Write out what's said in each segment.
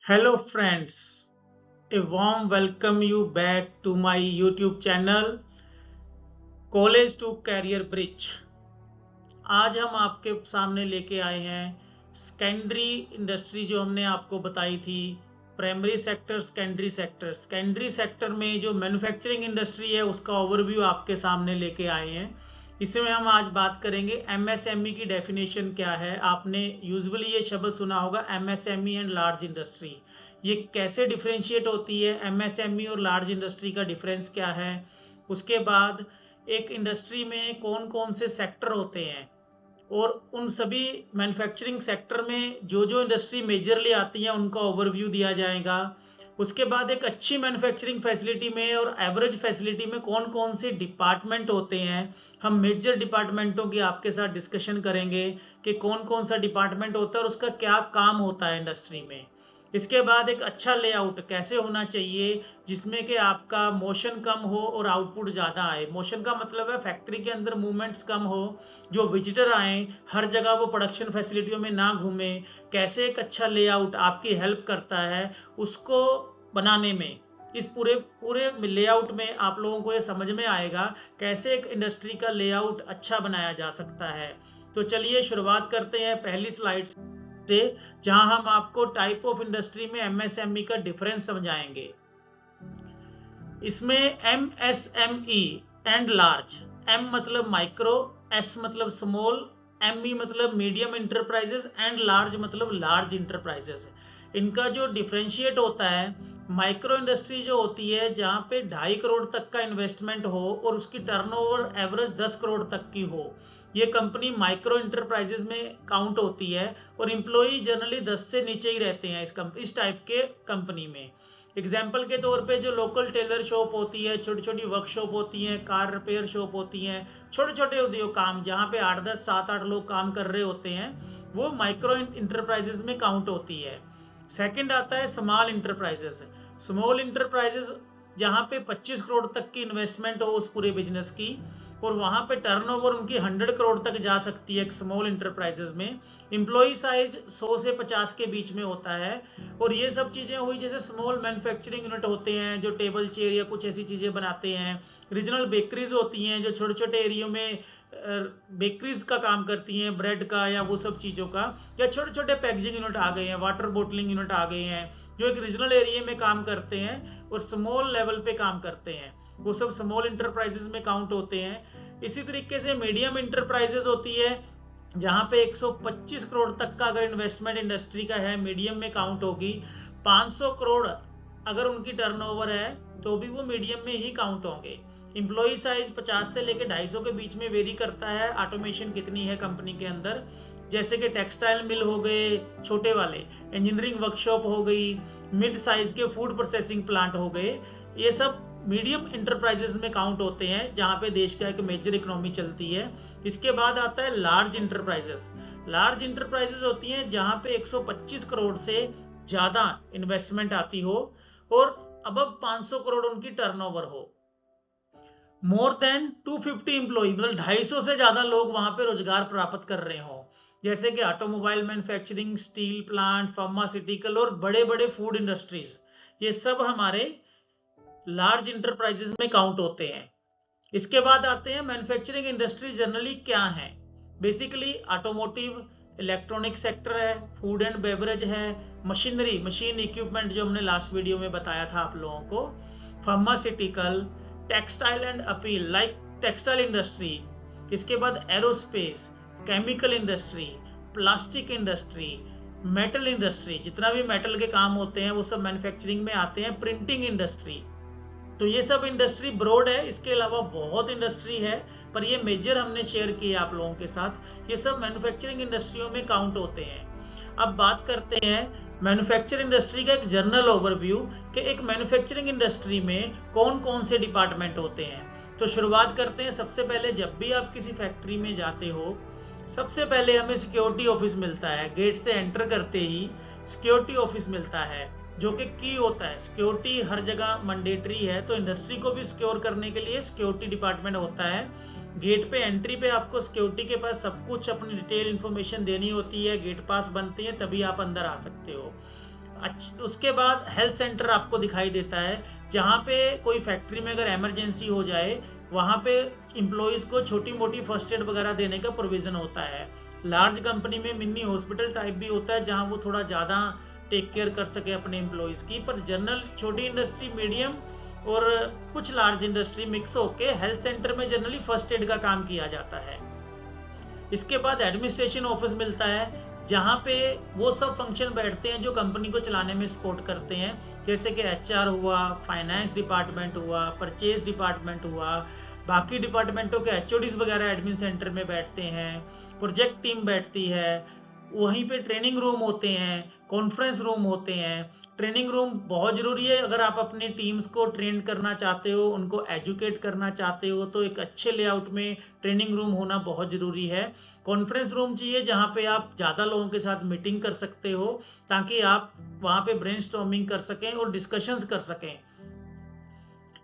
Hello friends, a warm welcome you back to my YouTube channel College to Career Bridge। आज हम आपके सामने लेके आए हैं सेकेंडरी इंडस्ट्री जो हमने आपको बताई थी। प्राइमरी सेक्टर, सेकेंडरी सेक्टर में जो मैन्युफैक्चरिंग इंडस्ट्री है उसका ओवरव्यू आपके सामने लेके आए हैं। इसमें हम आज बात करेंगे एमएसएमई की डेफिनेशन क्या है। आपने यूजुअली ये शब्द सुना होगा एमएसएमई एंड लार्ज इंडस्ट्री। ये कैसे डिफरेंशिएट होती है, एमएसएमई और लार्ज इंडस्ट्री का डिफरेंस क्या है। उसके बाद एक इंडस्ट्री में कौन कौन से सेक्टर होते हैं और उन सभी मैन्युफैक्चरिंग सेक्टर में जो जो इंडस्ट्री मेजरली आती हैं उनका ओवरव्यू दिया जाएगा। उसके बाद एक अच्छी मैन्युफैक्चरिंग फैसिलिटी में और एवरेज फैसिलिटी में कौन कौन से डिपार्टमेंट होते हैं, हम मेजर डिपार्टमेंटों की आपके साथ डिस्कशन करेंगे कि कौन कौन सा डिपार्टमेंट होता है और उसका क्या काम होता है इंडस्ट्री में। इसके बाद एक अच्छा लेआउट कैसे होना चाहिए जिसमें कि आपका मोशन कम हो और आउटपुट ज़्यादा आए। मोशन का मतलब है फैक्ट्री के अंदर मूवमेंट्स कम हो, जो विजिटर आए हर जगह वो प्रोडक्शन फैसिलिटियों में ना घूमे। कैसे एक अच्छा लेआउट आपकी हेल्प करता है उसको बनाने में। इस पूरे पूरे लेआउट में आप लोगों को ये समझ में आएगा कैसे एक इंडस्ट्री का लेआउट अच्छा बनाया जा सकता है। तो चलिए शुरुआत करते हैं पहली स्लाइड से, जहां हम आपको टाइप ऑफ इंडस्ट्री में एमएसएमई का डिफरेंस समझाएंगे। इसमें एमएसएमई एंड लार्ज, एम मतलब माइक्रो, एस मतलब स्मॉल, एमई मतलब मीडियम इंटरप्राइजेस एंड लार्ज मतलब लार्ज इंटरप्राइजेस। इनका जो डिफरेंशिएट होता है, माइक्रो इंडस्ट्री जो होती है जहां पे 2.5 करोड़ तक का इन्वेस्टमेंट हो और उसकी टर्नओवर एवरेज 10 करोड़ तक की हो, ये कंपनी माइक्रो इंटरप्राइजेस में काउंट होती है। और एम्प्लॉई जनरली 10 से नीचे ही रहते हैं इस टाइप के कंपनी में। एग्जाम्पल के तौर पे जो लोकल टेलर शॉप होती है, छोटी छोटी वर्कशॉप होती हैं, कार रिपेयर शॉप होती हैं, छोटे छोटे उद्योग काम जहाँ पे 8 10 7 8 लोग काम कर रहे होते हैं, वो माइक्रो इंटरप्राइजेस में काउंट होती है। सेकंड आता है स्मॉल इंटरप्राइजेस। स्मॉल इंटरप्राइजेस जहाँ पे 25 करोड़ तक की इन्वेस्टमेंट हो उस पूरे बिजनेस की, और वहां पे टर्नओवर उनकी 100 करोड़ तक जा सकती है एक स्मॉल इंटरप्राइजेस में। एम्प्लॉय साइज 100 से 50 के बीच में होता है। और ये सब चीजें हुई जैसे स्मॉल मैन्युफैक्चरिंग यूनिट होते हैं जो टेबल चेयर या कुछ ऐसी चीजें बनाते हैं। रीजनल बेकरीज होती हैं जो छोटे छोटे एरियो में बेकरीज का काम करती हैं, ब्रेड का या वो सब चीज़ों का। या छोटे छोटे पैकेजिंग यूनिट आ गए हैं, वाटर बोटलिंग यूनिट आ गए हैं जो एक रीजनल एरिया में काम करते हैं और स्मॉल लेवल पे काम करते हैं, वो सब स्मॉल इंटरप्राइजेस में काउंट होते हैं। इसी तरीके से मीडियम इंटरप्राइजेस होती है जहां पे 125 करोड़ तक का अगर इन्वेस्टमेंट इंडस्ट्री का है, मीडियम में काउंट होगी। 500 करोड़ अगर उनकी टर्नओवर है तो भी वो मीडियम में ही काउंट होंगे। एम्प्लॉय साइज 50 से लेकर 250 के बीच में वेरी करता है ऑटोमेशन कितनी है कंपनी के अंदर, जैसे कि टेक्सटाइल मिल हो गए छोटे वाले, इंजीनियरिंग वर्कशॉप हो गई, मिड साइज के फूड प्रोसेसिंग प्लांट हो गए। ये सब मीडियम इंटरप्राइजेस में काउंट होते हैं जहां पे देश का एक मेजर इकोनॉमी चलती है। इसके बाद आता है लार्ज इंटरप्राइजेस। लार्ज इंटरप्राइजेस होती हैं जहां पे 125 करोड़ से ज्यादा इन्वेस्टमेंट आती हो और अब 500 करोड़ उनकी टर्नओवर हो। मोर देन 250 एम्प्लॉय मतलब 250 से ज्यादा लोग वहां पे रोजगार प्राप्त कर रहे हो, जैसे कि automobile manufacturing, steel plant, pharmaceutical और बड़े बड़े फूड इंडस्ट्रीज, ये सब हमारे लार्ज इंटरप्राइजेस में काउंट होते हैं। इसके बाद आते हैं मैन्युफैक्चरिंग इंडस्ट्री जनरली क्या है। बेसिकली ऑटोमोटिव, इलेक्ट्रॉनिक सेक्टर है, फूड एंड बेवरेज है, मशीनरी मशीन इक्विपमेंट जो हमने लास्ट वीडियो में बताया था आप लोगों को, pharmaceutical, textile and appeal like textile industry. इसके बाद aerospace, chemical industry, plastic industry, metal industry, जितना भी मेटल के काम होते हैं वो सब मैन्युफैक्चरिंग में आते हैं, प्रिंटिंग इंडस्ट्री। तो ये सब इंडस्ट्री ब्रॉड है, इसके अलावा बहुत इंडस्ट्री है पर ये मेजर हमने शेयर किया आप लोगों के साथ। ये सब मैन्युफैक्चरिंग इंडस्ट्रियों में काउंट होते हैं। अब बात करते हैं मैन्युफैक्चरिंग इंडस्ट्री का एक जनरल ओवरव्यू कि एक मैन्युफैक्चरिंग इंडस्ट्री में कौन कौन से डिपार्टमेंट होते हैं। तो शुरुआत करते हैं। सबसे पहले जब भी आप किसी फैक्ट्री में जाते हो, सबसे पहले हमें सिक्योरिटी ऑफिस मिलता है। गेट से एंटर करते ही सिक्योरिटी ऑफिस मिलता है जो कि की होता है। सिक्योरिटी हर जगह मैंडेटरी है, तो इंडस्ट्री को भी सिक्योर करने के लिए सिक्योरिटी डिपार्टमेंट होता है। गेट पे एंट्री पे आपको सिक्योरिटी के पास सब कुछ अपनी डिटेल इंफॉर्मेशन देनी होती है, गेट पास बनते हैं तभी आप अंदर आ सकते हो। उसके बाद हेल्थ सेंटर आपको दिखाई देता है, जहाँ पे कोई फैक्ट्री में अगर इमरजेंसी हो जाए वहाँ पे इम्प्लॉयज़ को छोटी मोटी फर्स्ट एड वगैरह देने का प्रोविज़न होता है। लार्ज कंपनी में मिनी हॉस्पिटल टाइप भी होता है, जहाँ वो थोड़ा ज़्यादा टेक केयर कर सके अपने एम्प्लॉयज़ की। पर जनरल छोटी इंडस्ट्री, मीडियम और कुछ लार्ज इंडस्ट्री मिक्स होके हेल्थ सेंटर में जनरली फर्स्ट एड का काम किया जाता है। इसके बाद एडमिनिस्ट्रेशन ऑफिस मिलता है, जहाँ पे वो सब फंक्शन बैठते हैं जो कंपनी को चलाने में सपोर्ट करते हैं, जैसे कि HR हुआ, फाइनेंस डिपार्टमेंट हुआ, परचेज डिपार्टमेंट हुआ, बाकी डिपार्टमेंटों के HODs वगैरह एडमिन सेंटर में बैठते हैं, प्रोजेक्ट टीम बैठती है, वहीं पे ट्रेनिंग रूम होते हैं, कॉन्फ्रेंस रूम होते हैं। ट्रेनिंग रूम बहुत ज़रूरी है, अगर आप अपनी टीम्स को ट्रेन करना चाहते हो, उनको एजुकेट करना चाहते हो, तो एक अच्छे लेआउट में ट्रेनिंग रूम होना बहुत ज़रूरी है। कॉन्फ्रेंस रूम चाहिए जहाँ पे आप ज़्यादा लोगों के साथ मीटिंग कर सकते हो, ताकि आप वहाँ पे ब्रेनस्टॉर्मिंग कर सकें और डिस्कशंस कर सकें।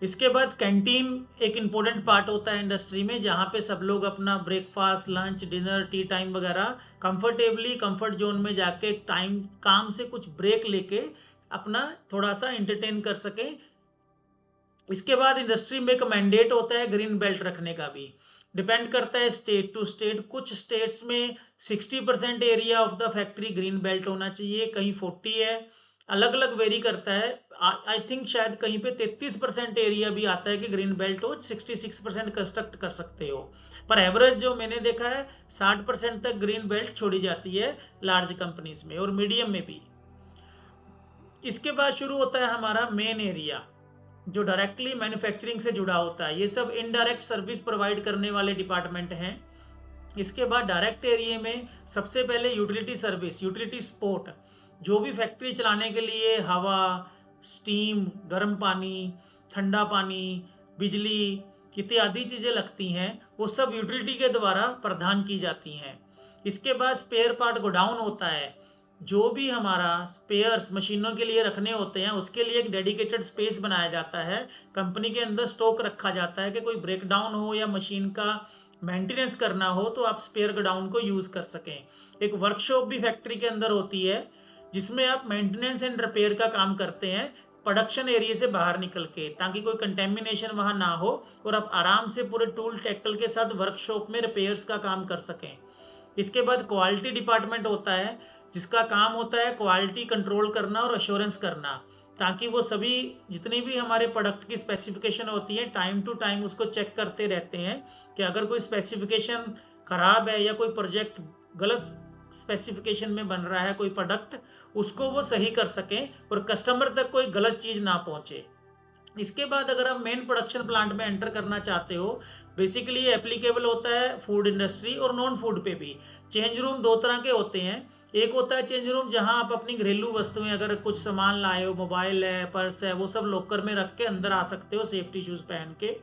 इसके बाद कैंटीन एक इम्पोर्टेंट पार्ट होता है इंडस्ट्री में, जहाँ पे सब लोग अपना breakfast, lunch, dinner, T time वगैरह कंफर्टेबली कंफर्ट जोन में जाके एक टाइम काम से कुछ ब्रेक लेके अपना थोड़ा सा एंटरटेन कर सकें। इसके बाद इंडस्ट्री में एक मैंडेट होता है ग्रीन बेल्ट रखने का भी, डिपेंड करता है स्टेट टू स्टेट। कुछ स्टेट्स में 60% area of the factory green belt होना चाहिए, कहीं 40 है, अलग अलग वेरी करता है। आई थिंक शायद कहीं पे 33% एरिया भी आता है कि ग्रीन बेल्ट हो, 66% कंस्ट्रक्ट कर सकते हो। पर एवरेज जो मैंने देखा है 60% तक ग्रीन बेल्ट छोड़ी जाती है लार्ज कंपनीज में और मीडियम में भी। इसके बाद शुरू होता है हमारा मेन एरिया, जो डायरेक्टली मैन्युफैक्चरिंग से जुड़ा होता है। ये सब इनडायरेक्ट सर्विस प्रोवाइड करने वाले डिपार्टमेंट हैं। इसके बाद डायरेक्ट एरिया में सबसे पहले यूटिलिटी सर्विस, यूटिलिटी सपोर्ट, जो भी फैक्ट्री चलाने के लिए हवा, स्टीम, गर्म पानी, ठंडा पानी, बिजली इत्यादि चीज़ें लगती हैं, वो सब यूटिलिटी के द्वारा प्रदान की जाती हैं। इसके बाद स्पेयर पार्ट गोडाउन होता है, जो भी हमारा स्पेयर्स मशीनों के लिए रखने होते हैं उसके लिए एक डेडिकेटेड स्पेस बनाया जाता है, कंपनी के अंदर स्टॉक रखा जाता है कि कोई ब्रेकडाउन हो या मशीन का मेंटेनेंस करना हो तो आप स्पेयर गोडाउन को यूज कर सकें। एक वर्कशॉप भी फैक्ट्री के अंदर होती है, जिसमें आप मेंटेनेंस एंड रिपेयर का काम करते हैं प्रोडक्शन एरिया से बाहर निकल के, ताकि कोई कंटेमिनेशन वहां ना हो और आप आराम से पूरे टूल टैकल के साथ वर्कशॉप में रिपेयर्स का काम कर सकें। इसके बाद क्वालिटी डिपार्टमेंट होता है, जिसका काम होता है क्वालिटी कंट्रोल करना और अश्योरेंस करना, ताकि वो सभी जितनी भी हमारे प्रोडक्ट की स्पेसिफिकेशन होती है टाइम टू टाइम उसको चेक करते रहते हैं कि अगर कोई स्पेसिफिकेशन खराब है या कोई प्रोजेक्ट गलत स्पेसिफिकेशन में बन रहा है कोई प्रोडक्ट, उसको वो सही कर सकें और कस्टमर तक कोई गलत चीज ना पहुंचे। इसके बाद अगर आप मेन प्रोडक्शन प्लांट में एंटर करना चाहते हो, बेसिकली एप्लीकेबल होता है फूड इंडस्ट्री और नॉन फूड पे भी। चेंज रूम दो तरह के होते हैं, एक होता है चेंज रूम जहां आप अपनी घरेलू वस्तुएं, अगर कुछ सामान लाए हो, मोबाइल है, पर्स है, वो सब लॉकर में रख के अंदर आ सकते हो सेफ्टी शूज पहन के।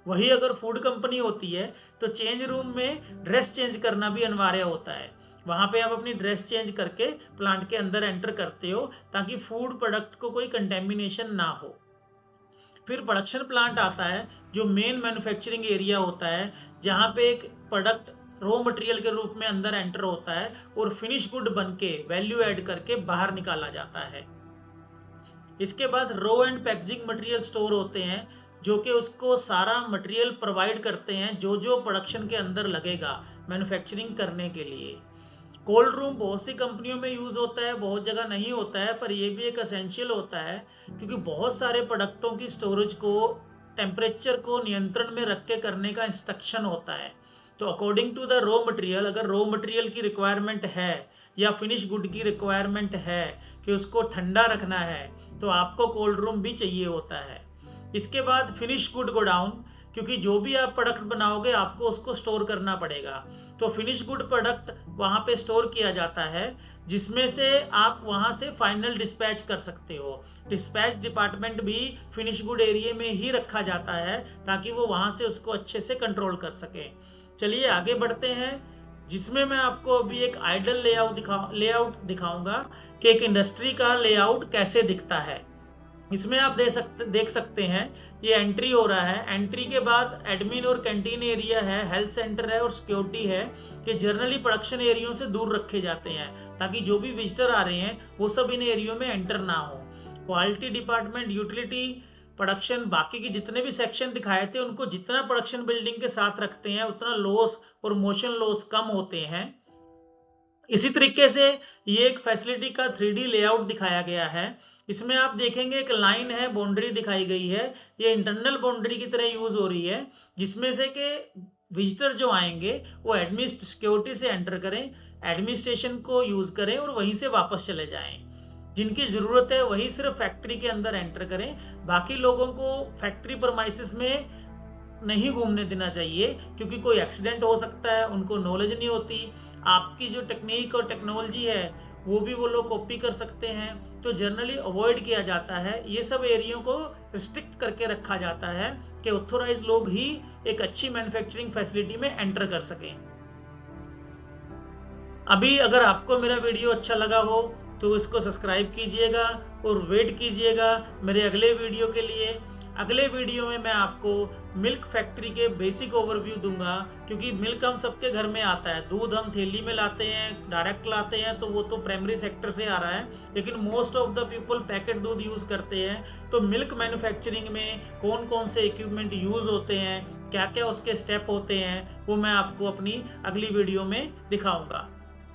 वही अगर फूड कंपनी होती है तो चेंज रूम में ड्रेस चेंज करना भी अनिवार्य होता है, वहां पे आप अपनी ड्रेस चेंज करके प्लांट के अंदर एंटर करते हो ताकि फूड प्रोडक्ट को कोई कंटेमिनेशन ना हो। फिर प्रोडक्शन प्लांट आता है, जो मेन मैन्युफैक्चरिंग एरिया होता है, जहां पे एक प्रोडक्ट रॉ मटेरियल के रूप में अंदर एंटर होता है और फिनिश गुड बन के वैल्यू ऐड करके बाहर निकाला जाता है। इसके बाद raw and packaging material store होते हैं, जो कि उसको सारा मटेरियल प्रोवाइड करते हैं जो जो प्रोडक्शन के अंदर लगेगा मैन्युफैक्चरिंग करने के लिए। कोल्ड रूम बहुत सी कंपनियों में यूज होता है, बहुत जगह नहीं होता है, पर यह भी एक एसेंशियल होता है क्योंकि बहुत सारे प्रोडक्टों की स्टोरेज को टेम्परेचर को नियंत्रण में रख के करने का इंस्ट्रक्शन होता है। तो according to the raw material, अगर रॉ मटेरियल की रिक्वायरमेंट है या फिनिश गुड की रिक्वायरमेंट है कि उसको ठंडा रखना है, तो आपको कोल्ड रूम भी चाहिए होता है। इसके बाद फिनिश गुड गोडाउन, क्योंकि जो भी आप प्रोडक्ट बनाओगे आपको उसको स्टोर करना पड़ेगा, तो फिनिश गुड प्रोडक्ट वहां पे स्टोर किया जाता है, जिसमें से आप वहां से फाइनल डिस्पैच कर सकते हो। डिस्पैच डिपार्टमेंट भी फिनिश गुड एरिया में ही रखा जाता है ताकि वो वहां से उसको अच्छे से कंट्रोल कर सके। चलिए आगे बढ़ते हैं, जिसमें मैं आपको अभी एक आइडल लेआउट दिखाऊंगा कि एक इंडस्ट्री का लेआउट कैसे दिखता है। इसमें आप देख सकते हैं ये एंट्री हो रहा है। एंट्री के बाद एडमिन और कैंटीन एरिया है, हेल्थ सेंटर है और सिक्योरिटी है कि जनरली प्रोडक्शन एरियो से दूर रखे जाते हैं ताकि जो भी विजिटर आ रहे हैं वो सब इन एरियो में एंटर ना हो। क्वालिटी डिपार्टमेंट, यूटिलिटी, प्रोडक्शन, बाकी के जितने भी सेक्शन दिखाए थे उनको जितना प्रोडक्शन बिल्डिंग के साथ रखते हैं उतना लॉस और मोशन लॉस कम होते हैं। इसी तरीके से ये एक फैसिलिटी का 3D लेआउट दिखाया गया है। इसमें आप देखेंगे एक लाइन है, बाउंड्री दिखाई गई है, ये इंटरनल बाउंड्री की तरह यूज हो रही है जिसमें से कि विजिटर जो आएंगे वो सिक्योरिटी से एंटर करें, एडमिनिस्ट्रेशन को यूज करें और वहीं से वापस चले जाएं। जिनकी जरूरत है वही सिर्फ फैक्ट्री के अंदर एंटर करें, बाकी लोगों को फैक्ट्री परमाइसिस में नहीं घूमने देना चाहिए क्योंकि कोई एक्सीडेंट हो सकता है, उनको नॉलेज नहीं होती। आपकी जो टेक्निक और टेक्नोलॉजी है वो भी वो लोग कॉपी कर सकते हैं, तो जनरली अवॉइड किया जाता है। ये सब एरियो को रिस्ट्रिक्ट करके रखा जाता है कि ऑथोराइज लोग ही एक अच्छी मैन्युफैक्चरिंग फैसिलिटी में एंटर कर सकें। अभी अगर आपको मेरा वीडियो अच्छा लगा हो तो इसको सब्सक्राइब कीजिएगा और वेट कीजिएगा मेरे अगले वीडियो के लिए। अगले वीडियो में मैं आपको मिल्क फैक्ट्री के बेसिक ओवरव्यू दूंगा क्योंकि मिल्क हम सबके घर में आता है, दूध हम थैली में लाते हैं, डायरेक्ट लाते हैं, तो वो तो प्राइमरी सेक्टर से आ रहा है, लेकिन most of the people packet दूध यूज करते हैं। तो मिल्क मैन्युफैक्चरिंग में कौन कौन से इक्विपमेंट यूज होते हैं, क्या क्या उसके स्टेप होते हैं, वो मैं आपको अपनी अगली वीडियो में दिखाऊंगा।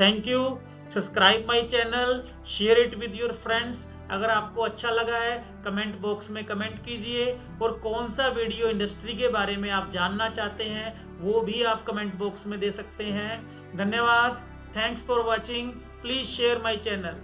Thank you. Subscribe my channel, share it with your friends. अगर आपको अच्छा लगा है कमेंट बॉक्स में कमेंट कीजिए और कौन सा वीडियो इंडस्ट्री के बारे में आप जानना चाहते हैं वो भी आप कमेंट बॉक्स में दे सकते हैं। धन्यवाद। Thanks for watching. Please share my channel.